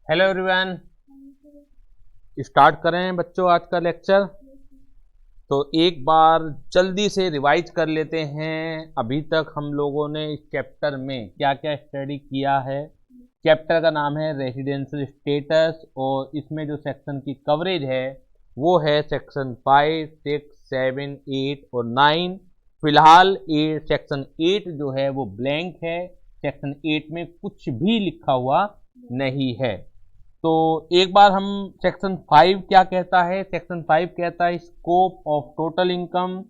Hello everyone. Start करें बच्चों आज का लेक्चर। तो एक बार जल्दी से रिवाइज कर लेते हैं, अभी तक हम लोगों ने इस चैप्टर में क्या क्या स्टडी किया है। चैप्टर का नाम है रेजिडेंशियल स्टेटस और इसमें जो सेक्शन की कवरेज है वो है सेक्शन 5, 6, 7, 8 और 9। फिलहाल ये सेक्शन 8 जो है वो ब्लैंक है। सेक्शन 8 में कुछ भी लिखा हुआ नहीं है। तो एक बार हम सेक्शन 5 क्या कहता है। सेक्शन 5 कहता है स्कोप ऑफ टोटल इनकम,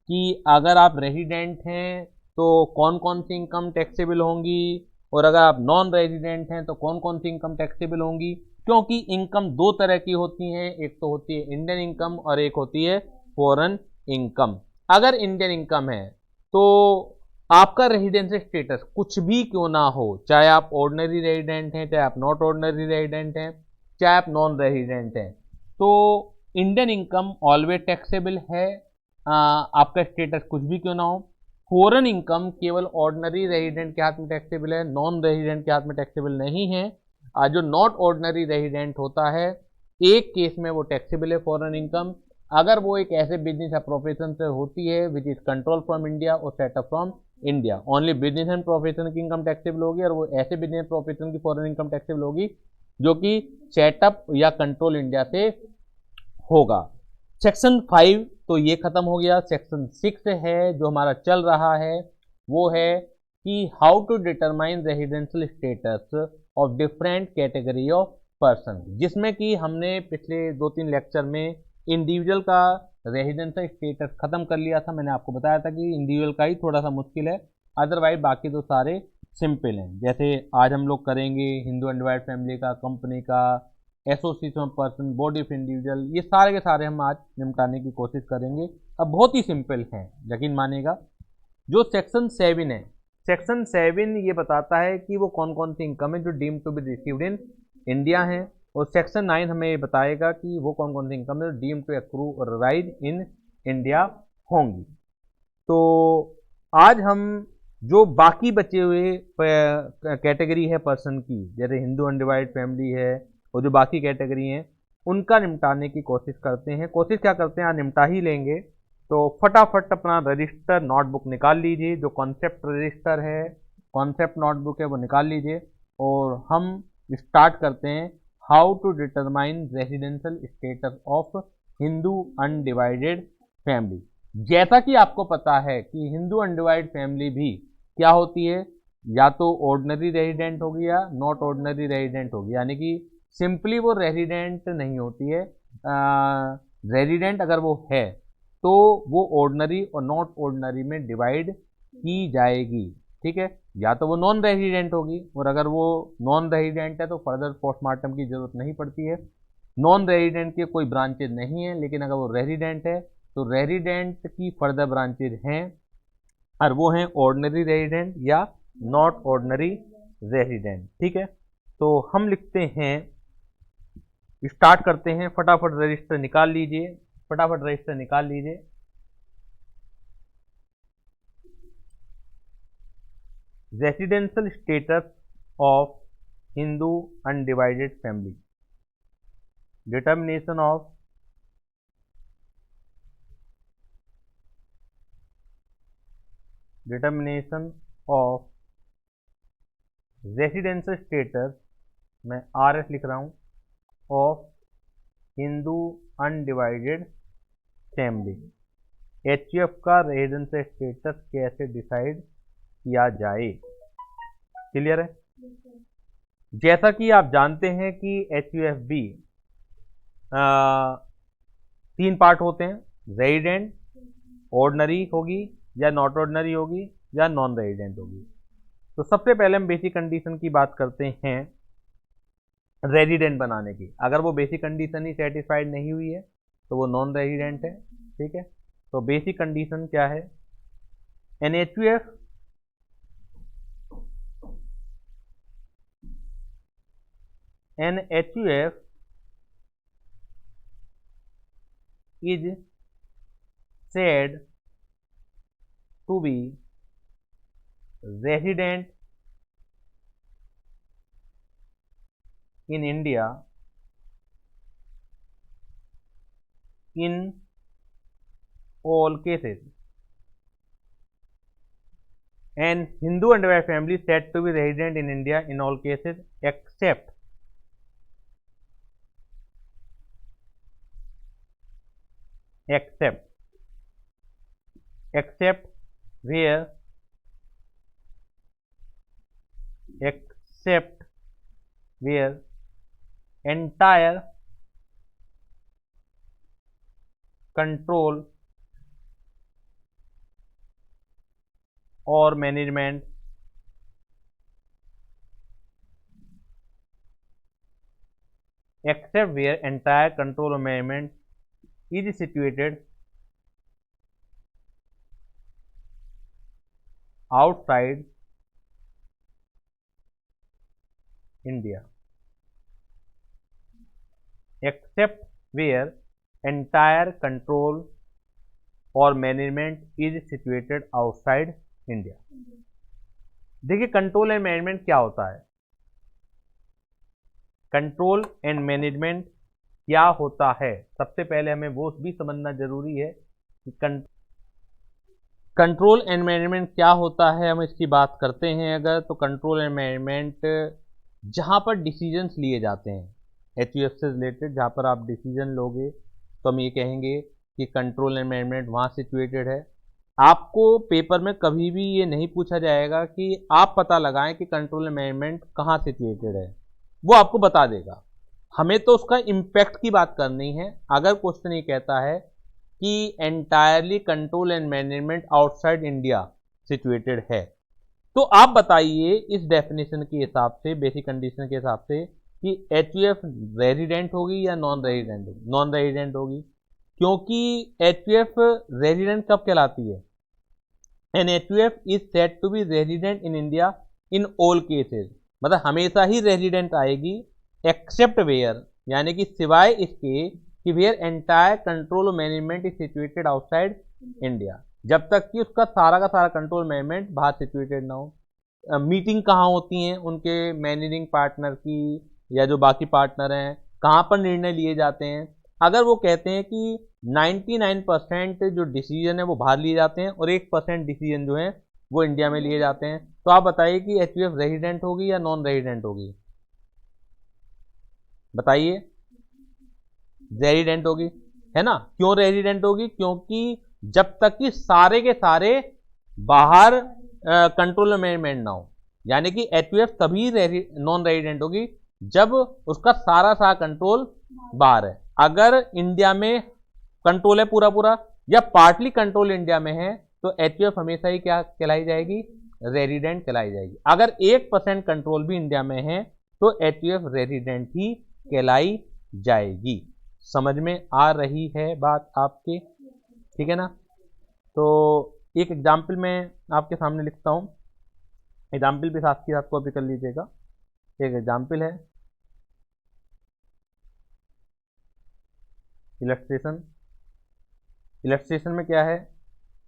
कि अगर आप रेजिडेंट हैं तो कौन कौन सी इनकम टैक्सेबल होंगी, और अगर आप नॉन रेजिडेंट हैं तो कौन कौन सी इनकम टैक्सेबल होंगी। क्योंकि इनकम दो तरह की होती हैं, एक तो होती है इंडियन इनकम और एक होती है फॉरेन इनकम। अगर इंडियन इनकम है तो आपका रेजिडेंशियल स्टेटस कुछ भी क्यों ना हो, चाहे आप ऑर्डिनरी रेजिडेंट हैं, चाहे आप नॉट ऑर्डिनरी रेजिडेंट हैं, चाहे आप नॉन रेजिडेंट हैं, तो इंडियन इनकम ऑलवेज टैक्सेबल है। आपका स्टेटस कुछ भी क्यों ना हो। फॉरेन इनकम केवल ऑर्डिनरी रेजिडेंट के हाथ में टैक्सेबल है, नॉन रेजिडेंट के हाथ में टैक्सेबल नहीं है। जो नॉट ऑर्डिनरी रेजिडेंट होता है, एक केस में वो टैक्सेबल है फॉरेन इनकम, अगर वो एक ऐसे बिजनेस या प्रोफेशन से होती है which is control from India और setup from India. Only business and profession की इनकम टैक्सेबल होगी, और वो ऐसे बिजनेस प्रोफेशन की फॉरेन इनकम टैक्सेबल होगी जो कि सेटअप या कंट्रोल इंडिया से होगा। सेक्शन 5 तो ये खत्म हो गया। सेक्शन 6 है जो हमारा चल रहा है, वो है कि how to determine residential status of different category of person, जिसमें कि हमने पिछले 2-3 लेक्चर में इंडिविजुअल का रेजिडेंशियल स्टेटस खत्म कर लिया था। मैंने आपको बताया था कि इंडिविजुअल का ही थोड़ा सा मुश्किल है, अदरवाइज बाकी तो सारे सिंपल हैं। जैसे आज हम लोग करेंगे हिंदू अनडिवाइडेड फैमिली का, कंपनी का, association of person, body of individual, ये सारे के सारे हम आज निपटाने की कोशिश करेंगे। अब बहुत ही सिंपल है, यकीन मानिएगा। जो सेक्शन 7 है, सेक्शन 7 ये बताता है कि वो कौन कौन सी इनकम है जो deem to be received in India है, और सेक्शन 9 हमें ये बताएगा कि वो कौन कौन सी इनकम है जो डीम टू एक्रू और राइज इन इंडिया होंगी। तो आज हम जो बाकी बचे हुए कैटेगरी है पर्सन की, जैसे हिंदू अनडिवाइडेड फैमिली है और जो बाकी कैटेगरी हैं, उनका निपटाने की कोशिश करते हैं। कोशिश क्या करते हैं, आज निपटा ही लेंगे। तो फटाफट अपना रजिस्टर नोटबुक निकाल लीजिए, जो कॉन्सेप्ट रजिस्टर है, कॉन्सेप्ट नोटबुक है, वो निकाल लीजिए और हम स्टार्ट करते हैं how to determine residential status of Hindu undivided family. जैसा कि आपको पता है कि हिंदू अनडिवाइडेड फैमिली भी क्या होती है, या तो ऑर्डिनरी रेजिडेंट होगी या नॉट ऑर्डिनरी रेजिडेंट होगी, यानी कि सिंपली वो रेजिडेंट नहीं होती है। रेजिडेंट अगर वो है तो वो ऑर्डिनरी और नॉट ऑर्डिनरी में डिवाइड की जाएगी। ठीक है, या तो वो नॉन रेजिडेंट होगी, और अगर वो नॉन रेजिडेंट है तो फर्दर पोस्टमार्टम की जरूरत नहीं पड़ती है। नॉन रेजिडेंट के कोई ब्रांचेज नहीं है, लेकिन अगर वो रेजिडेंट है तो रेजिडेंट की फर्दर ब्रांचेज हैं, और वो हैं ऑर्डिनरी रेजिडेंट या नॉट ऑर्डिनरी रेजिडेंट। ठीक है, तो हम लिखते हैं, स्टार्ट करते हैं। फटाफट रजिस्टर निकाल लीजिए, फटाफट रजिस्टर निकाल लीजिए। Residential status of Hindu undivided family, determination of residential status, मैं आर एस लिख रहा हूं, of Hindu undivided family. HUF का रेजिडेंशियल स्टेटस कैसे डिसाइड किया जाए, क्लियर है। जैसा कि आप जानते हैं कि एचयूएफ भी 3 पार्ट होते हैं, रेजिडेंट, ऑर्डिनरी होगी या नॉट ऑर्डिनरी होगी या नॉन रेजिडेंट होगी। तो सबसे पहले हम बेसिक कंडीशन की बात करते हैं रेजिडेंट बनाने की। अगर वो बेसिक कंडीशन ही सेटिस्फाइड नहीं हुई है तो वो नॉन रेजिडेंट है। ठीक है, तो बेसिक कंडीशन क्या है, an HUF is said to be resident in India in all cases. An Hindu underwear family said to be resident in India in all cases except where entire control or management is situated outside India. Except where entire control or management is situated outside India. देखिए control and management क्या होता है, control and management क्या होता है, सबसे पहले हमें वो भी समझना जरूरी है कि कंट्रोल एंड मैनेजमेंट क्या होता है। हम इसकी बात करते हैं अगर, तो कंट्रोल एंड मैनेजमेंट जहां पर डिसीजंस लिए जाते हैं एचयूएफ से रिलेटेड, जहां पर आप डिसीजन लोगे तो हम ये कहेंगे कि कंट्रोल एंड मैनेजमेंट वहां सिचुएटेड है। आपको पेपर में कभी भी ये नहीं पूछा जाएगा कि आप पता लगाएं कि कंट्रोल एंड मैनेजमेंट कहाँ सिचुएटेड है, वो आपको बता देगा। हमें तो उसका इम्पैक्ट की बात करनी है। अगर क्वेश्चन ये कहता है कि entirely control and management outside India situated है, तो आप बताइए इस डेफिनेशन के हिसाब से, बेसिक कंडीशन के हिसाब से, कि एचयूएफ रेजिडेंट होगी या नॉन रेजिडेंट होगी? नॉन रेजिडेंट होगी, क्योंकि एचयूएफ रेजिडेंट कब कहलाती है? An HUF is said to be resident in India in all cases, मतलब हमेशा ही रेजिडेंट आएगी, एक्सेप्ट वेयर, यानी कि सिवाय इसके कि where entire control management is situated outside India, जब तक कि उसका सारा का सारा कंट्रोल मैनेजमेंट बाहर सिचुएटेड ना हो। मीटिंग कहाँ होती हैं उनके मैनेजिंग पार्टनर की या जो बाकी पार्टनर हैं, कहाँ पर निर्णय लिए जाते हैं? अगर वो कहते हैं कि 99% जो डिसीजन है वो बाहर लिए जाते हैं और 1% डिसीजन जो है वो इंडिया में लिए जाते हैं, तो आप बताइए कि एचयूएफ रेजिडेंट होगी या नॉन रेजिडेंट होगी? बताइए। रेजिडेंट होगी, है ना? क्यों रेजिडेंट होगी? क्योंकि जब तक कि सारे के सारे बाहर कंट्रोल मैनेजमेंट ना हो, यानी कि एचयूएफ तभी नॉन रेजिडेंट होगी जब उसका सारा सारा कंट्रोल बाहर है। अगर इंडिया में कंट्रोल है पूरा पूरा या पार्टली कंट्रोल इंडिया में है, तो एचयूएफ हमेशा ही क्या कहलाई जाएगी? रेजिडेंट कहलाई जाएगी। अगर 1% कंट्रोल भी इंडिया में है तो एचयूएफ रेजिडेंट ही कहलाई जाएगी। समझ में आ रही है बात आपके? ठीक है ना? तो एक एग्जाम्पल मैं आपके सामने लिखता हूं, एग्जाम्पल भी साथ के साथ कॉपी कर लीजिएगा। एक एग्जाम्पल है इलस्ट्रेशन। इलस्ट्रेशन में क्या है,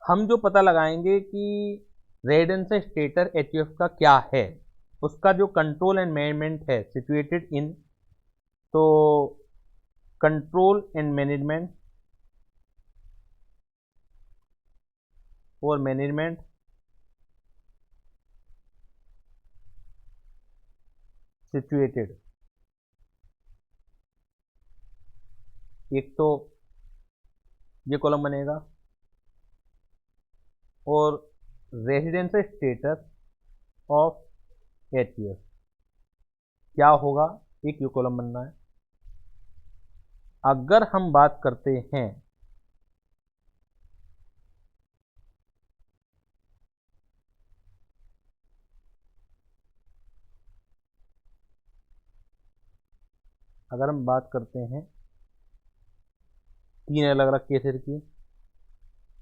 हम जो पता लगाएंगे कि रेजिडेंशियल स्टेटस एचयूएफ का क्या है, उसका जो कंट्रोल एंड मैनेजमेंट है सिचुएटेड इन, तो कंट्रोल एंड मैनेजमेंट और मैनेजमेंट सिचुएटेड, एक तो ये कॉलम बनेगा, और रेजिडेंशियल स्टेटस ऑफ एचयूएफ क्या होगा, एक ये कॉलम बनना है। अगर हम बात करते हैं तीन अलग अलग केसेस की,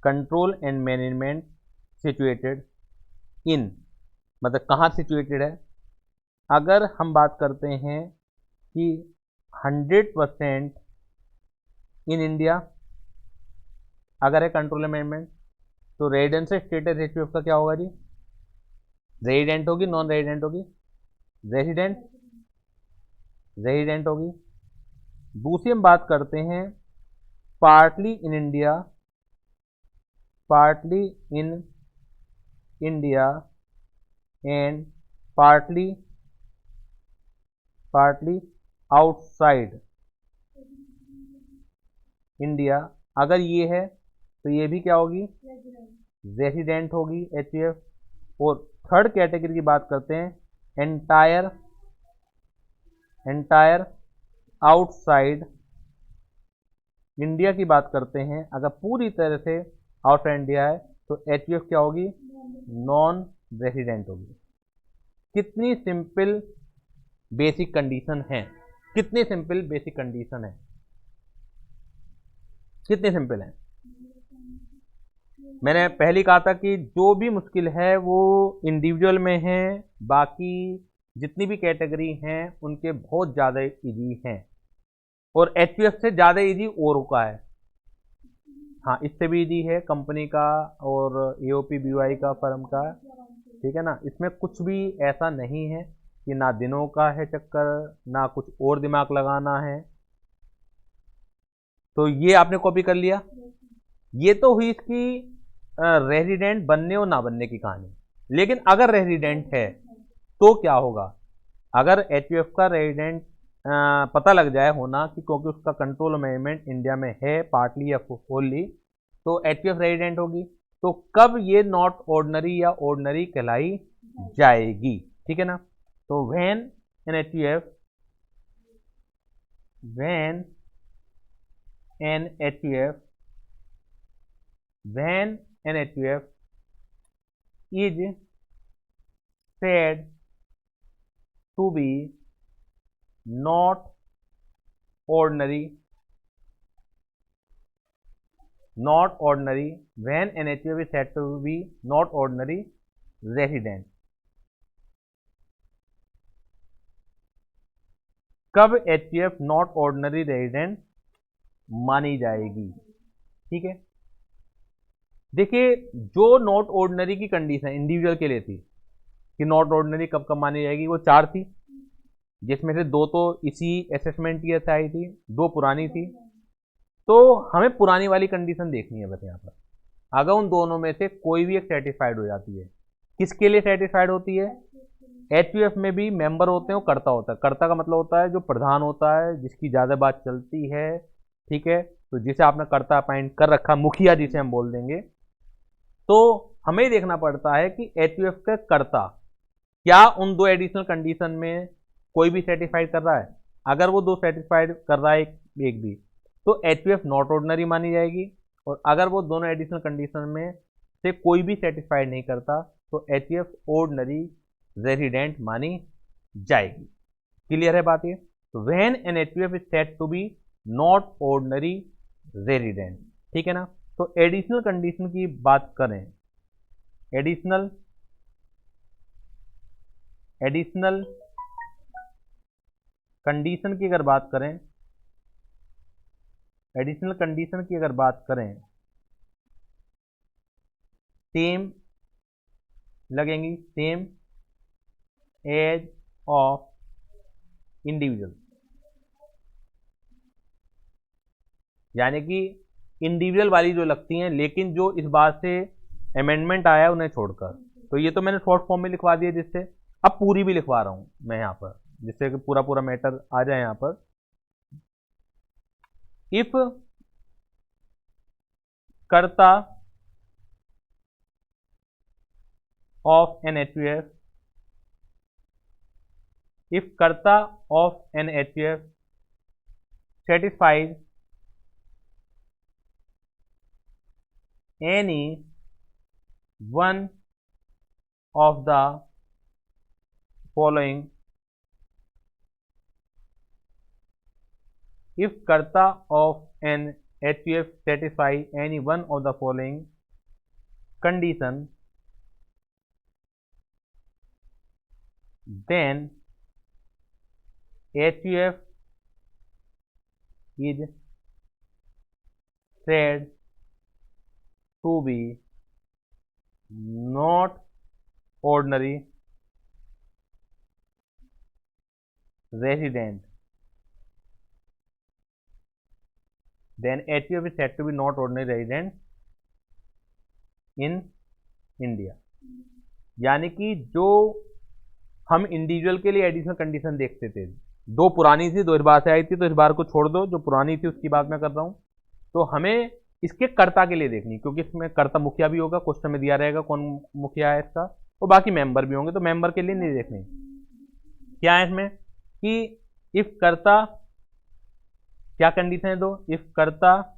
control and management situated in, मतलब कहाँ सिचुएटेड है? अगर हम बात करते हैं कि 100% इन इंडिया अगर है कंट्रोल एंड मैनेजमेंट, तो रेजिडेंशियल स्टेटस एचयूएफ का क्या होगा जी? रेजिडेंट होगी, नॉन रेजिडेंट होगी? रेजिडेंट। रेजिडेंट होगी। दूसरी हम बात करते हैं partly in India, partly in India and partly outside India. अगर ये है तो ये भी क्या होगी, रेसिडेंट होगी एचयूएफ। और थर्ड कैटेगरी की बात करते हैं एंटायर आउटसाइड इंडिया की बात करते हैं। अगर पूरी तरह से आउटसाइड इंडिया है तो एचयूएफ क्या होगी, नॉन रेसिडेंट होगी। कितनी सिंपल बेसिक कंडीशन है, कितनी सिंपल बेसिक कंडीशन है, कितनी सिंपल है। मैंने पहले कहा था कि जो भी मुश्किल है वो इंडिविजुअल में है, बाकी जितनी भी कैटेगरी हैं उनके बहुत ज़्यादा इजी हैं। और एचयूएफ से ज़्यादा इजी ओरो का है। हाँ, इससे भी इजी है कंपनी का और एओपी बीवाई का फर्म का, ठीक है ना। इसमें कुछ भी ऐसा नहीं है कि ना दिनों का है चक्कर, ना कुछ और दिमाग लगाना है। तो ये आपने कॉपी कर लिया। ये तो हुई इसकी रेजिडेंट बनने और ना बनने की कहानी। लेकिन अगर रेजिडेंट है तो क्या होगा, अगर एचयूएफ का रेजिडेंट पता लग जाए होना कि क्योंकि उसका कंट्रोल मैनेजमेंट इंडिया में है पार्टली या फुल्ली, तो एचयूएफ रेजिडेंट होगी। तो कब ये नॉट ऑर्डिनरी या ऑर्डिनरी कहलाई जाएगी, ठीक है ना। तो when an HUF when an HUF is said to be not ordinary, when an HUF is said to be not ordinary resident। कब HUF नॉट ऑर्डिनरी रेजिडेंट मानी जाएगी, ठीक है। देखिए, जो नॉट ऑर्डिनरी की कंडीशन इंडिविजुअल के लिए थी कि नॉट ऑर्डिनरी कब कब मानी जाएगी, वो 4 थी, जिसमें से 2 तो इसी असेसमेंट ईयर से आई थी, 2 पुरानी थी। तो हमें पुरानी वाली कंडीशन देखनी है बस यहाँ पर। अगर उन दोनों में से कोई भी एक सेटिस्फाइड हो जाती है, किसके लिए सेटिस्फाइड होती है, एचयूएफ में भी मेंबर होते हैं, वो कर्ता होता है। कर्ता का मतलब होता है जो प्रधान होता है, जिसकी ज़्यादा बात चलती है, ठीक है। तो जिसे आपने कर्ता अपॉइंट कर रखा, मुखिया जिसे हम बोल देंगे। तो हमें देखना पड़ता है कि एचयूएफ का कर्ता क्या उन 2 एडिशनल कंडीशन में कोई भी सेटिस्फाइड कर रहा है। अगर वो 2 सेटिस्फाइड कर रहा है एक भी, तो एचयूएफ नॉट ऑर्डिनरी मानी जाएगी। और अगर वो दोनों एडिशनल कंडीशन में से कोई भी सेटिस्फाइड नहीं करता तो एचयूएफ ऑर्डिनरी रेजिडेंट मानी जाएगी। क्लियर है बात ये। तो when an HUF is said to be not ordinary resident, ठीक है ना। तो एडिशनल कंडीशन की बात करें, एडिशनल कंडीशन की अगर बात करें, एडिशनल कंडीशन की अगर बात करें, सेम लगेंगी, सेम एज ऑफ इंडिविजुअल, यानी कि इंडिविजुअल वाली जो लगती हैं, लेकिन जो इस बात से अमेंडमेंट आया उन्हें छोड़कर। तो ये तो मैंने शॉर्ट फॉर्म में लिखवा दिया, जिससे अब पूरी भी लिखवा रहा हूं मैं यहाँ पर, जिससे कि पूरा पूरा मैटर आ जाए यहाँ पर। इफ कर्ता ऑफ एन एचयूएफ, if कर्ता of an HUF satisfies any one of the following, if कर्ता of an HUF satisfy any one of the following condition, then HUF is said to be not ordinary resident। then HUF is said to be not ordinary resident in India। यानी कि जो हम individual के लिए additional condition देखते थे, दो पुरानी थी, दो इस बार से आई थी, तो इस बार को छोड़ दो, जो पुरानी थी उसकी बात मैं कर रहा हूं। तो हमें इसके कर्ता के लिए देखनी, क्योंकि इसमें कर्ता मुखिया भी होगा, क्वेश्चन में दिया रहेगा कौन मुखिया है इसका, और बाकी मेंबर भी होंगे, तो मेंबर के लिए नहीं देखनी। क्या है इसमें कि इफ कर्ता, क्या कंडीशन है दो, इफ कर्ता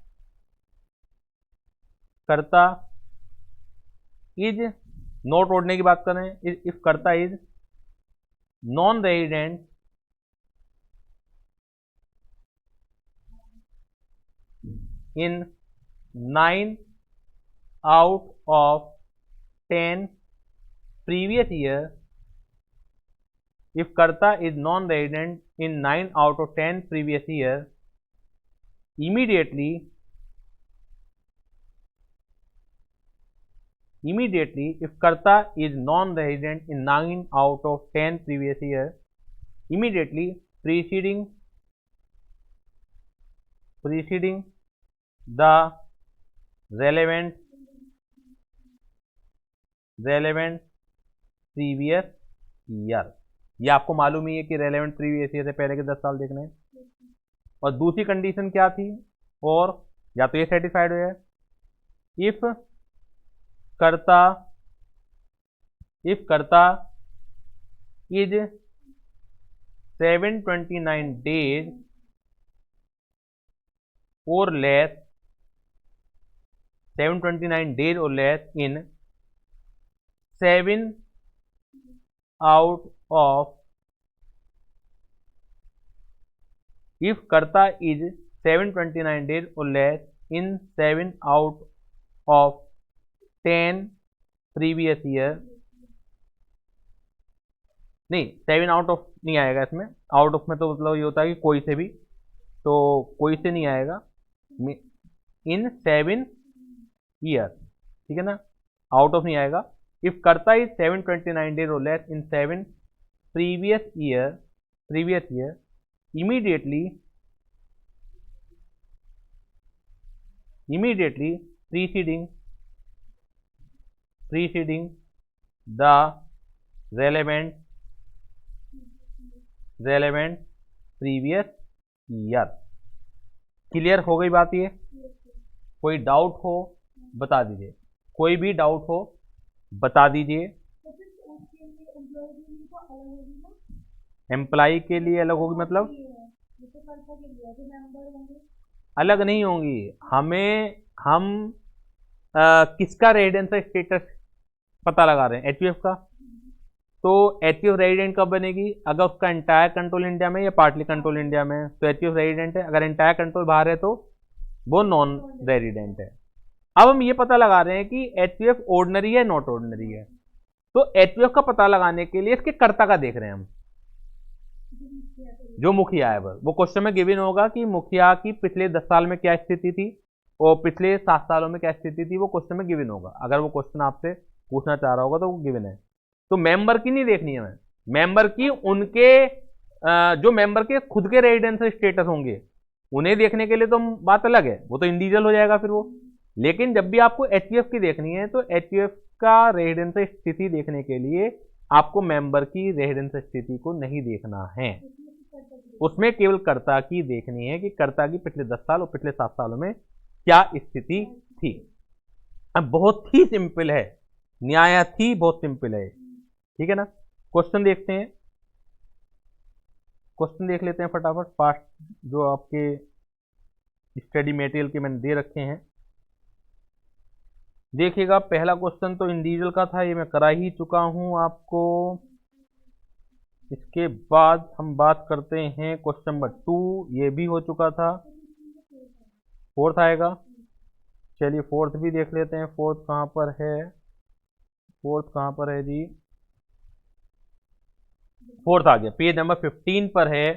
इज नॉट ऑर्डिनरी की बात कर रहे हैं, इफ कर्ता is non resident in 9 out of 10 previous year, if karta is non-resident in 9 out of 10 previous year, immediately if karta is non-resident in 9 out of 10 previous year, immediately preceding the relevant previous year. ये आपको मालूम ही है कि relevant previous year से पहले के 10 साल देखने हैं। और दूसरी कंडीशन क्या थी, और या तो ये सेटिस्फाइड हो जाए, इफ कर्ता is 729 days or less, 729 days or less in 7 out of, if कर्ता is 729 days or less in 7 out of 10 previous year, नहीं 7 out of नहीं आएगा इसमें, आउट ऑफ में तो मतलब ये होता है कि कोई से भी, तो कोई से नहीं आएगा, इन 7 ईयर, ठीक है ना, आउट ऑफ नहीं आएगा। इफ कर्ता is 729 days or less in 7 previous year, immediately preceding the relevant previous year। Clear हो गई बात? ये कोई डाउट हो बता दीजिए, कोई भी डाउट हो बता दीजिए। एम्प्लॉय के लिए अलग होगी मतलब अलग नहीं होंगी। हम किसका रेजिडेंस स्टेटस पता लगा रहे हैं, एचयूएफ का। तो एचयूएफ रेजिडेंट कब बनेगी, अगर उसका एंटायर कंट्रोल इंडिया में या पार्टली कंट्रोल इंडिया में, तो एचयूएफ रेजिडेंट है। अगर एंटायर कंट्रोल बाहर है तो वो नॉन रेजिडेंट है। अब हम ये पता लगा रहे हैं कि एचयूएफ ऑर्डिनरी है नॉट ऑर्डिनरी है। तो एचयूएफ का पता लगाने के लिए इसके कर्ता का देख रहे हैं हम, जो मुखिया है वो क्वेश्चन में गिवन होगा कि मुखिया की पिछले 10 साल में क्या स्थिति थी और पिछले 7 सालों में क्या स्थिति थी, वो क्वेश्चन में गिवन होगा। अगर वो क्वेश्चन आपसे पूछना चाह रहा होगा तो वो गिवन है। तो मेंबर की नहीं देखनी है हमें, मेंबर की उनके जो मेंबर के खुद के रेजिडेंस स्टेटस होंगे उन्हें देखने के लिए तो बात अलग है, वो तो इंडिविजुअल हो जाएगा फिर वो। लेकिन जब भी आपको एचयूएफ की देखनी है तो एचयूएफ का रेजिडेंस स्थिति देखने के लिए आपको मेंबर की रेजिडेंस स्थिति को नहीं देखना है, उसमें केवल कर्ता की देखनी है कि कर्ता की पिछले 10 साल और पिछले 7 सालों में क्या स्थिति थी। अब बहुत ही सिंपल है, न्यायात ही बहुत सिंपल है, ठीक है ना। क्वेश्चन देखते हैं, क्वेश्चन देख लेते हैं फटाफट, पास्ट जो आपके स्टडी मटेरियल के मैंने दे रखे हैं। देखिएगा पहला क्वेश्चन तो इंडिविजुअल का था, ये मैं करा ही चुका हूं आपको। इसके बाद हम बात करते हैं क्वेश्चन नंबर 2, ये भी हो चुका था। फोर्थ आएगा, चलिए फोर्थ भी देख लेते हैं। फोर्थ कहाँ पर है, फोर्थ कहाँ पर है जी, फोर्थ आ गया, पेज नंबर 15 पर है।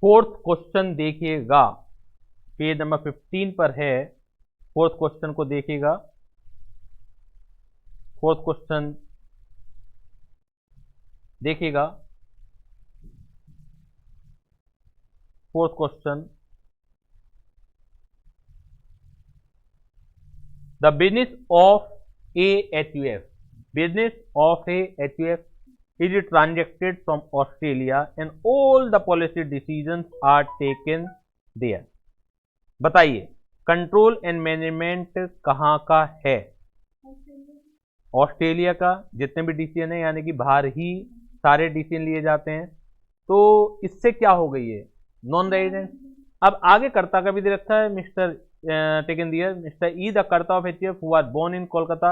फोर्थ क्वेश्चन देखिएगा, पेज नंबर 15 पर है, फोर्थ क्वेश्चन को देखिएगा। फोर्थ क्वेश्चन देखिएगा, fourth question the business of A HUF, business of a HUF is transacted from Australia and all the policy decisions are taken there. बताइए control and management कहाँ का है? Australia का। जितने भी डिसीजन है यानी कि बाहर ही सारे डिसीजन लिए जाते हैं। तो इससे क्या हो गई है? Non resident. अब आगे कर्ता का भी दे रखा है, mister taken there mister E the karta of HUF who was born in Kolkata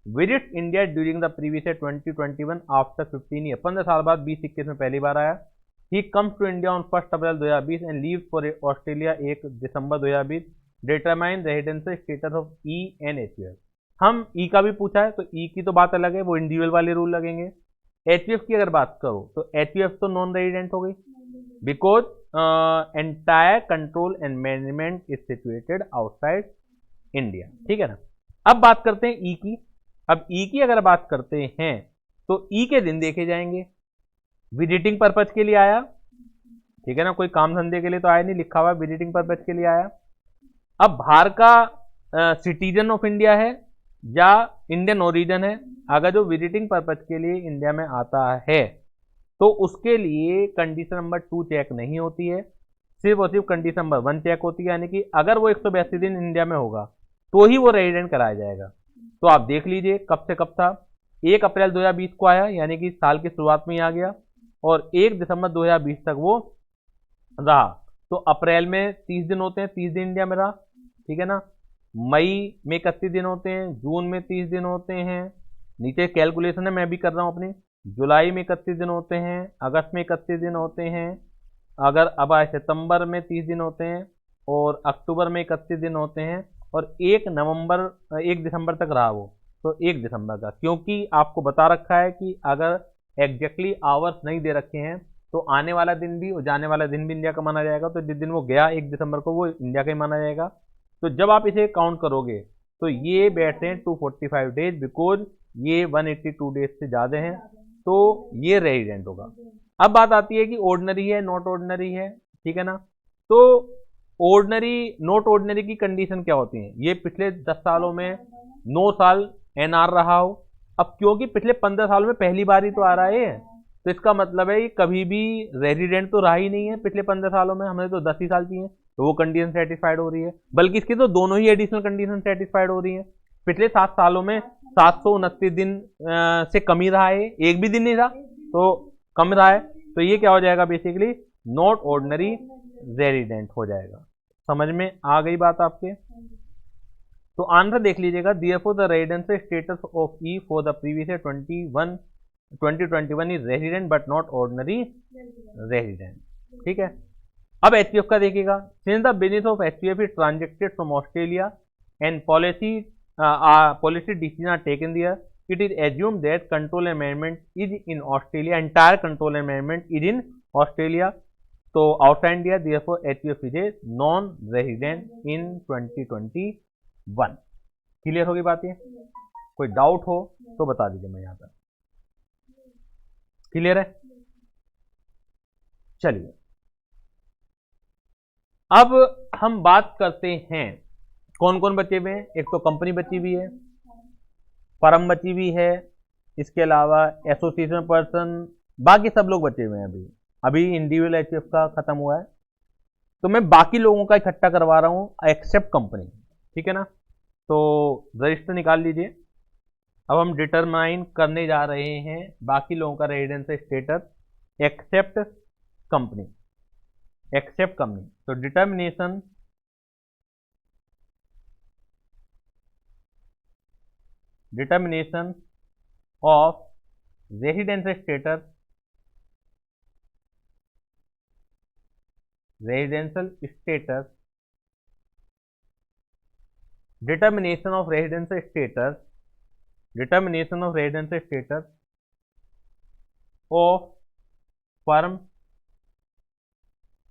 visit India during the previous year 2021 after 15 year. 15 साल बाद 2021 में पहली बार आया। He comes to India on 1 April 2020 and leave for Australia 1 December 2020। Determine residential status of E and HUF। हम ई का भी पूछा है तो ई की तो बात अलग है, वो इंडिविजुअल वाले रूल लगेंगे। HUF की अगर बात करो तो HUF तो नॉन रेजिडेंट हो गई because entire control and management is situated outside India. ठीक है ना। अब बात करते हैं ई की। अब ई की अगर बात करते हैं तो ई के दिन देखे जाएंगे। विजिटिंग पर्पज के लिए आया, ठीक है ना, कोई काम धंधे के लिए तो आया नहीं, लिखा हुआ विजिटिंग पर्पज के लिए आया। अब बाहर का सिटीजन ऑफ इंडिया है या इंडियन ओरिजिन है, अगर जो विजिटिंग पर्पज के लिए इंडिया में आता है तो उसके लिए कंडीशन नंबर 2 चेक नहीं होती है, सिर्फ और सिर्फ कंडीशन नंबर 1 चेक होती है। यानी कि अगर वो 182 दिन इंडिया में होगा तो ही वो रेजिडेंट कराया जाएगा। तो आप देख लीजिए कब से कब था। 1 अप्रैल 2020 को आया, यानी कि साल की शुरुआत में ही आ गया, और 1 दिसंबर 2020 तक वो रहा। तो अप्रैल में 30 दिन होते हैं, 30 दिन इंडिया में रहा, ठीक है ना। मई में 31 दिन होते हैं, जून में 30 दिन होते हैं, नीचे कैलकुलेशन है मैं भी कर रहा हूँ अपनी। जुलाई में 31 दिन होते हैं, अगस्त में 31 दिन होते हैं, अगर अब आए सितंबर में 30 दिन होते हैं, और अक्टूबर में 31 दिन होते हैं, और 1 दिसंबर तक रहा वो। तो 1 दिसंबर का, क्योंकि आपको बता रखा है कि अगर एग्जैक्टली आवर्स नहीं दे रखे हैं तो आने वाला दिन भी और जाने वाला दिन भी इंडिया का माना जाएगा। तो जिस दिन वो गया 1 दिसंबर को वो इंडिया का ही माना जाएगा। तो जब आप इसे काउंट करोगे तो ये बैठते हैं 245 डेज, बिकॉज ये 182 डेज से ज़्यादा हैं, तो ये रेजिडेंट होगा। अब बात आती है कि ऑर्डिनरी है नॉट ऑर्डिनरी है, ठीक है ना। तो ऑर्डिनरी नॉट ऑर्डिनरी की कंडीशन क्या होती है? ये पिछले 10 सालों में 9 साल NR रहा हो। अब क्योंकि पिछले 15 सालों में पहली बार ही तो आ रहा है, तो इसका मतलब है कि कभी भी रेजिडेंट तो रहा ही नहीं है पिछले 15 सालों में, हमें तो 10 ही साल चाहिए, तो वो कंडीशन सेटिस्फाइड हो रही है। बल्कि इसकी तो दोनों ही एडिशनल कंडीशन सेटिस्फाइड हो रही है। पिछले 7 सालों में 729 दिन से कम ही रहा है, एक भी दिन नहीं रहा, तो कम रहा है। तो ये क्या हो जाएगा? बेसिकली नॉट ऑर्डिनरी रेजिडेंट हो जाएगा। समझ में आ गई बात आपके? तो आंसर देख लीजिएगा। Therefore the residential status of E for the previous year 2021 is resident but not ordinary resident. ठीक है। अब HUF का देखिएगा। Since the business of HUF is transacted from Australia and policy decision are taken there, it is assumed that control and management is in Australia, entire control and management is in Australia, तो outside India, therefore HUF is a non-resident in 2021। Clear होगी बात? ये कोई doubt हो तो बता दीजिए, मैं यहाँ पर क्लियर है। चलिए अब हम बात करते हैं कौन कौन बचे हुए हैं। एक तो कंपनी बची हुई है, फर्म बची हुई है, इसके अलावा एसोसिएशन पर्सन, बाकी सब लोग बचे हुए हैं। अभी इंडिविजुअल HUF का खत्म हुआ है, तो मैं बाकी लोगों का इकट्ठा करवा रहा हूं एक्सेप्ट कंपनी। ठीक है ना। तो रजिस्टर निकाल लीजिए। अब हम डिटरमाइन करने जा रहे हैं बाकी लोगों का residential status except company. Except company, तो determination of residential status, determination of residential status of firm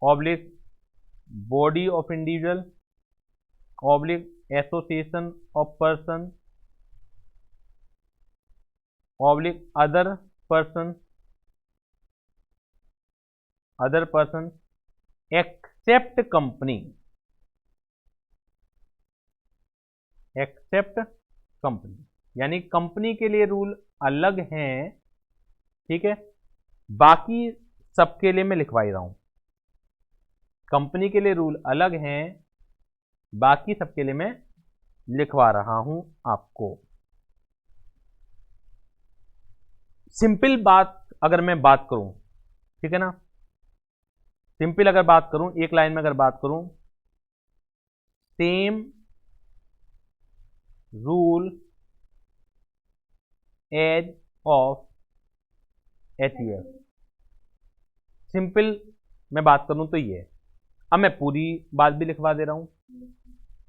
oblique body of individual oblique association of person oblique other person except company except company, यानी company के लिए rule अलग हैं, ठीक है, बाकी सबके लिए मैं लिखवा ही रहा हूं। कंपनी के लिए रूल अलग हैं, बाकी सबके लिए मैं लिखवा रहा हूं आपको। सिंपल बात अगर मैं बात करूं, ठीक है ना, सिंपल अगर बात करूं, एक लाइन में अगर बात करूं, same rule as of HUF, simple मैं बात करूं तो ये। अब मैं पूरी बात भी लिखवा दे रहा हूं।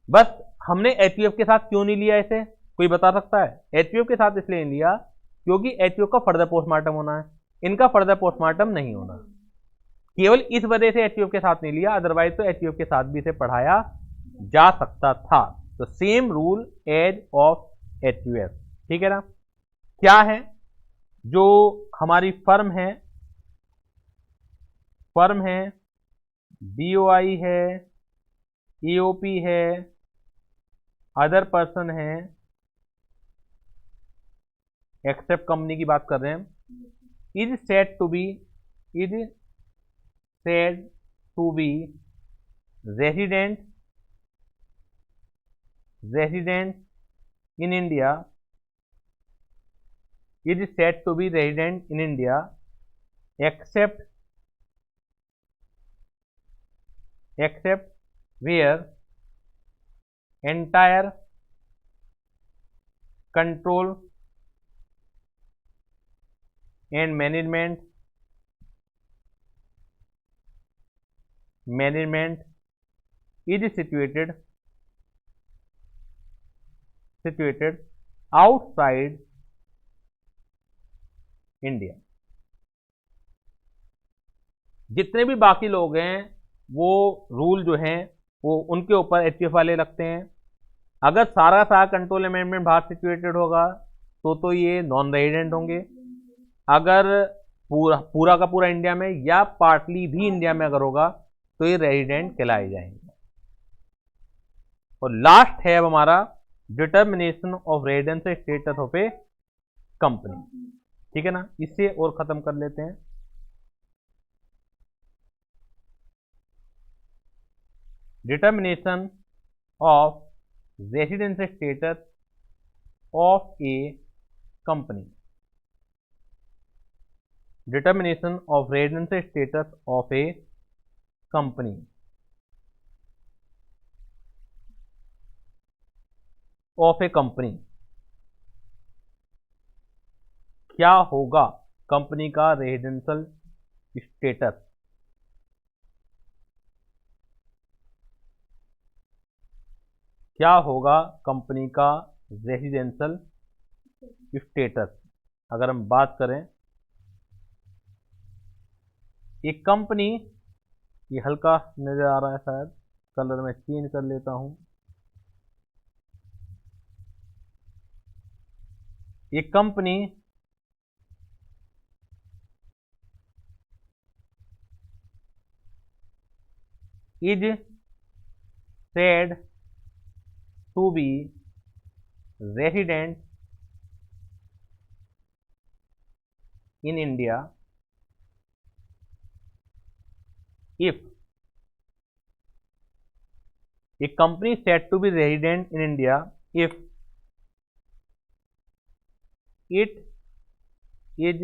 बस हमने एचयूएफ के साथ क्यों नहीं लिया इसे, कोई बता सकता है? एचयूएफ के साथ इसलिए नहीं लिया क्योंकि एचयूएफ का फर्दर पोस्टमार्टम होना है, इनका फर्दर पोस्टमार्टम नहीं होना, केवल इस वजह से एचयूएफ के साथ नहीं लिया, अदरवाइज तो एचयूएफ के साथ भी इसे पढ़ाया जा सकता था। तो same rule as of HUF, ठीक है ना। क्या है, जो हमारी फर्म है बीओआई है, ईओपी है, अदर पर्सन है, एक्सेप्ट कंपनी की बात कर रहे हैं, is said to be resident in India, is said to be resident in India except where entire control and management is situated outside India. जितने भी बाकी लोग हैं वो रूल जो हैं वो उनके ऊपर एचयूएफ वाले लगते हैं। अगर सारा कंट्रोल अमेंडमेंट बाहर सिचुएटेड होगा तो ये नॉन रेजिडेंट होंगे। अगर पूरा का पूरा इंडिया में या पार्टली भी इंडिया में अगर होगा तो ये रेजिडेंट कहलाए जाएंगे। और लास्ट है अब हमारा determination of residence status of a company, ठीक है ना, इससे और खत्म कर लेते हैं। Determination of residence status of a company, determination of residence status of a company. क्या होगा कंपनी का रेजिडेंशियल स्टेटस? क्या होगा कंपनी का रेजिडेंशियल स्टेटस? अगर हम बात करें, एक कंपनी, ये हल्का नजर आ रहा है शायद, कलर में चेंज कर लेता हूं। एक company is said to be resident in India if a company is said to be resident in India if it is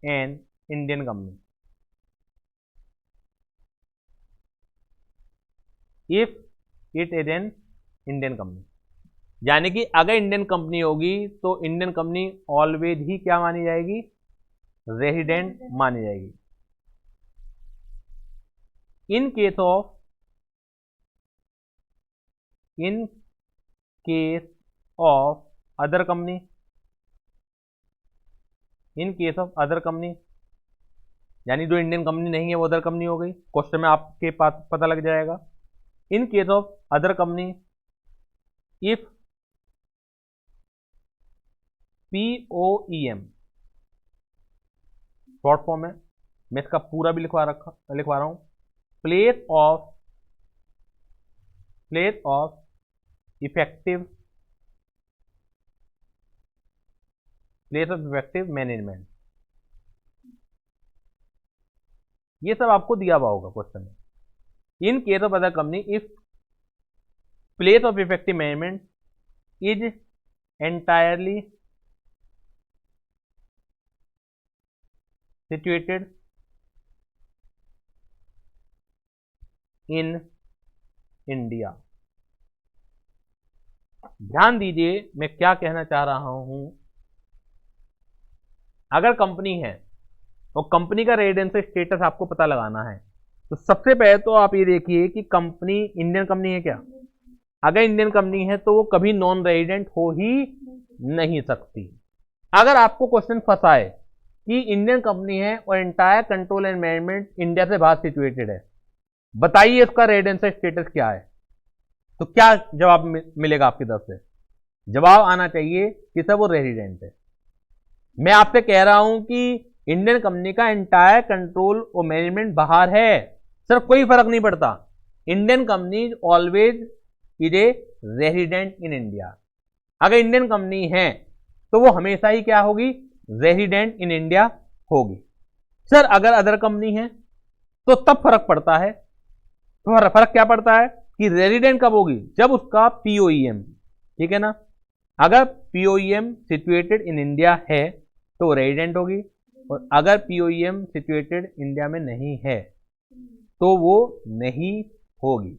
an Indian company, if it is an Indian company, यानी कि अगर Indian company होगी तो Indian company always ही क्या मानी जाएगी? Resident मानी जाएगी। In case of other company, in case of other company, यानी जो इंडियन कंपनी नहीं है वो अदर कंपनी हो गई। क्वेश्चन में आपके पास पता लग जाएगा। In case of other company, if POEM, short form है, मैं इसका पूरा भी लिखवा रहा हूं, place of effective place of effective management, ये सब आपको दिया हुआ होगा क्वेश्चन में। In case of other company if place of effective management is entirely situated in India. ध्यान दीजिए मैं क्या कहना चाह रहा हूं। अगर कंपनी है और कंपनी का रेजिडेंशियल स्टेटस आपको पता लगाना है, तो सबसे पहले तो आप ये देखिए कि कंपनी इंडियन कंपनी है क्या। अगर इंडियन कंपनी है तो वो कभी नॉन रेजिडेंट हो ही नहीं सकती। अगर आपको क्वेश्चन फंसाए कि इंडियन कंपनी है और entire control and management India से बाहर सिचुएटेड है, बताइए इसका रेजिडेंशियल स्टेटस क्या है, तो क्या जवाब मिलेगा आपकी तरफ से? जवाब आना चाहिए कि सर वो रेजिडेंट है। मैं आपसे कह रहा हूं कि इंडियन कंपनी का एंटायर कंट्रोल और मैनेजमेंट बाहर है, सर कोई फर्क नहीं पड़ता। Indian company always is a resident in India. अगर इंडियन कंपनी है तो वो हमेशा ही क्या होगी? रेजिडेंट इन इंडिया होगी। सर अगर अदर कंपनी है तो तब फर्क पड़ता है। तो फर्क क्या पड़ता है कि रेजिडेंट कब होगी? जब उसका पीओईएम, ठीक है ना, अगर पीओईएम सिचुएटेड इन इंडिया है तो रेजिडेंट होगी, और अगर पीओईएम सिचुएटेड इंडिया में नहीं है तो वो नहीं होगी,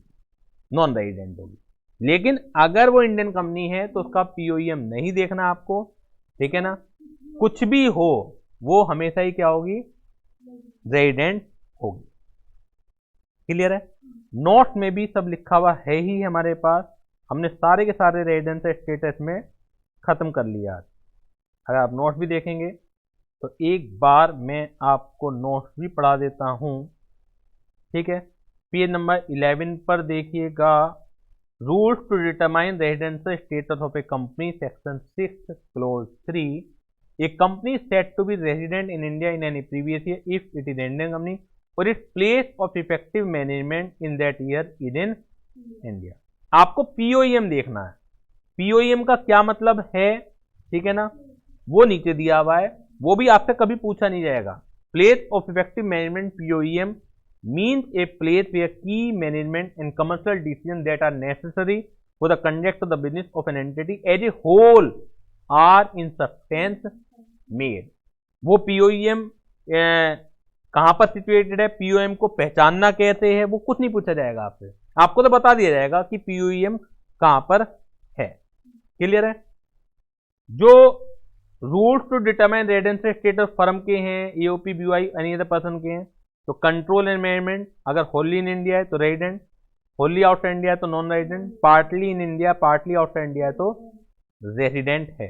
नॉन रेजिडेंट होगी। लेकिन अगर वो इंडियन कंपनी है तो उसका पीओईएम नहीं देखना आपको, ठीक है ना, कुछ भी हो वो हमेशा ही क्या होगी? रेजिडेंट होगी। क्लियर है? नोट्स में भी सब लिखा हुआ है ही हमारे पास। हमने सारे के सारे रेजिडेंशियल स्टेटस में खत्म कर लिया। अगर आप नोट्स भी देखेंगे तो एक बार मैं आपको नोट्स भी पढ़ा देता हूं, ठीक है। पेज नंबर 11 पर देखिएगा, rules to determine residential status of a company, section 6 close 3। A company set to be resident in India in any previous year if it is Indian company और its place of effective management in that year is in India. आपको POEM देखना है। पीओईएम का क्या मतलब है, ठीक है ना, वो नीचे दिया हुआ है, वो भी आपसे कभी पूछा नहीं जाएगा। Place of effective management POEM means a place where key management and commercial decision that are necessary for the conduct of the business of an entity as a whole are in substance made. वो POEM कहां पर situated है, POM को पहचानना कैसे है, वो कुछ नहीं पूछा जाएगा आपसे। आपको तो बता दिया जाएगा कि पीओएम कहां पर है। क्लियर है? जो rules to determine residential status firm के हैं, AOP, BOI, any other person के हैं, तो कंट्रोल एंड मैनेजमेंट अगर होली इन इंडिया है तो रेजिडेंट, होली आउटसाइड इंडिया है तो non resident, partly in India partly outside India है तो रेजिडेंट है।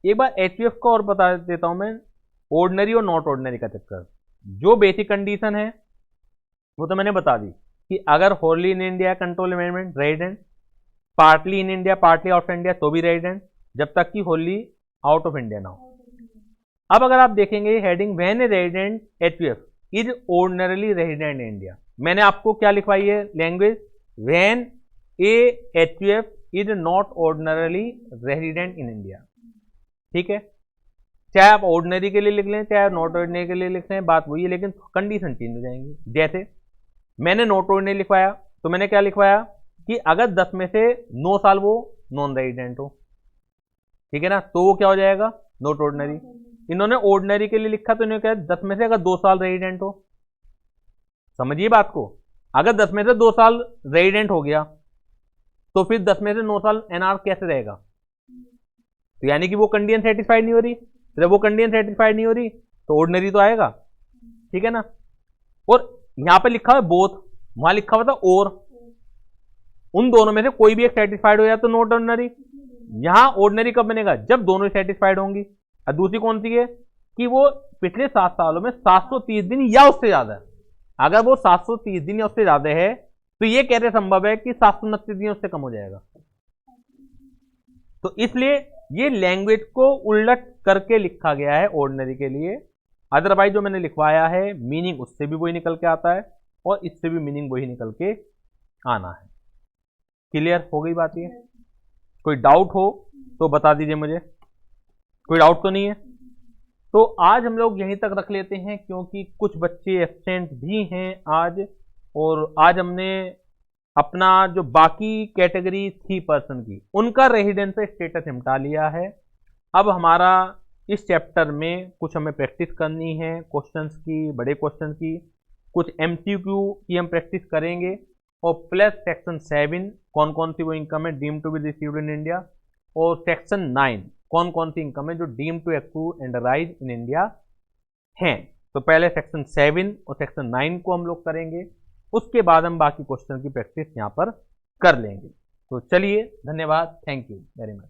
एक बार एचपीएफ को और बता देता हूं मैं, ऑर्डिनरी और नॉट ऑर्डिनरी का चक्कर। जो बेसिक कंडीशन है वो तो मैंने बता दी कि अगर Holi in India control management resident, partly in India partly outside India तो भी रेजिडेंट, जब तक कि होली आउट ऑफ इंडिया ना हो। अब अगर आप देखेंगे heading when a resident HPF is ordinarily resident in India, मैंने आपको क्या लिखवाई है language? When A HPF is not ordinarily resident in India. ठीक है, चाहे आप ऑर्डिनरी के लिए लिख लें चाहे नॉट ऑर्डिनरी के लिए लिख लें, बात वही है, लेकिन कंडीशन चेंज हो जाएंगी। जैसे मैंने नॉट ऑर्डिनरी लिखवाया तो मैंने क्या लिखवाया कि अगर 10 में से 9 साल वो नॉन रेजिडेंट हो, ठीक है ना, तो वो क्या हो जाएगा? Not ordinary. इन्होंने ऑर्डिनरी के लिए लिखा तो इन्होंने क्या 10 में से अगर 2 साल रेजिडेंट हो, समझिए बात को, अगर 10 में से 2 साल रेजिडेंट हो गया तो फिर 10 में से 9 साल एनआर कैसे रहेगा? तो यानी कि वो कंडीशन सेटिस्फाइड नहीं हो रही। जब वो कंडीशन सेटिस्फाइड नहीं हो रही तो ऑर्डिनरी तो आएगा, ठीक है ना। और यहां पे लिखा हुआ है बोथ, वहां लिखा हुआ था और, उन दोनों में से कोई भी एक सेटिस्फाइड हो जाए तो नॉट ऑर्डिनरी। यहां ऑर्डिनरी कब बनेगा? जब दोनों सेटिस्फाइड होंगी। और दूसरी कौन सी है कि वो पिछले 7 सालों में 730 दिन या उससे ज्यादा है। अगर वो 730 दिन या उससे ज्यादा है तो ये कैसे संभव है कि 729 दिन उससे कम हो जाएगा? तो इसलिए ये लैंग्वेज को उलट करके लिखा गया है ऑर्डिनरी के लिए। अदरवाइज जो मैंने लिखवाया है मीनिंग उससे भी वही निकल के आता है और इससे भी मीनिंग वही निकल के आना है। क्लियर हो गई बात? ये कोई डाउट हो तो बता दीजिए मुझे। कोई डाउट तो नहीं है? तो आज हम लोग यहीं तक रख लेते हैं, क्योंकि कुछ बच्चे एब्सेंट भी हैं आज, और आज हमने अपना जो बाकी कैटेगरी थी पर्सन की, उनका रेजिडेंस स्टेटस निपटा लिया है। अब हमारा इस चैप्टर में कुछ हमें प्रैक्टिस करनी है क्वेश्चंस की, बड़े क्वेश्चन की, कुछ एमसीक्यू की हम प्रैक्टिस करेंगे, और प्लस सेक्शन 7 कौन कौन सी वो इनकम है deem to be received in India, और सेक्शन 9 कौन कौन सी इनकम है जो deem to accrue and arise in India हैं। तो पहले सेक्शन 7 और सेक्शन 9 को हम लोग करेंगे, उसके बाद हम बाकी क्वेश्चन की प्रैक्टिस यहाँ पर कर लेंगे। तो चलिए, धन्यवाद, थैंक यू वेरी मच।